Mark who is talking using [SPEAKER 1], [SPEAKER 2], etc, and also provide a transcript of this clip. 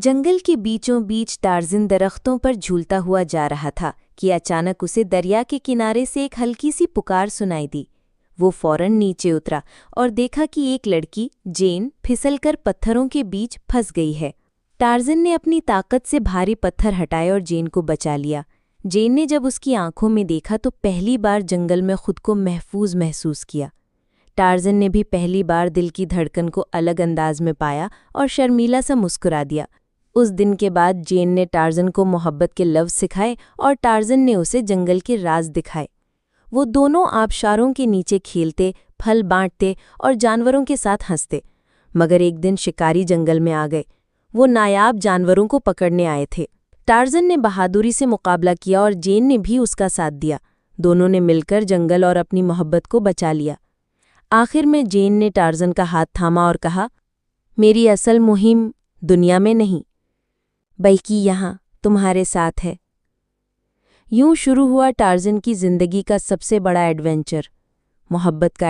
[SPEAKER 1] जंगल के बीचों बीच टार्ज़न दरख्तों पर झूलता हुआ जा रहा था कि अचानक उसे दरिया के किनारे से एक हल्की सी पुकार सुनाई दी। वो फौरन नीचे उतरा और देखा कि एक लड़की जेन फिसलकर पत्थरों के बीच फंस गई है। टार्ज़न ने अपनी ताकत से भारी पत्थर हटाए और जेन को बचा लिया। जेन ने जब उसकी आंखों में देखा तो पहली बार जंगल में खुद को महफूज महसूस किया। टार्ज़न ने भी पहली बार दिल की धड़कन को अलग अंदाज में पाया और शर्मीला सा मुस्कुरा दिया। उस दिन के बाद जेन ने टार्ज़न को मोहब्बत के लफ्ज़ सिखाए और टार्ज़न ने उसे जंगल के राज दिखाए। वो दोनों आबशारों के नीचे खेलते, फल बांटते और जानवरों के साथ हंसते। मगर एक दिन शिकारी जंगल में आ गए। वो नायाब जानवरों को पकड़ने आए थे। टार्ज़न ने बहादुरी से मुकाबला किया और जेन ने भी उसका साथ दिया। दोनों ने मिलकर जंगल और अपनी मोहब्बत को बचा लिया। आखिर में जेन ने टार्ज़न का हाथ थामा और कहा, मेरी असल मुहिम दुनिया में नहीं बल्कि यहाँ तुम्हारे साथ है। यूं शुरू हुआ टार्ज़न की जिंदगी का सबसे बड़ा एडवेंचर, मोहब्बत का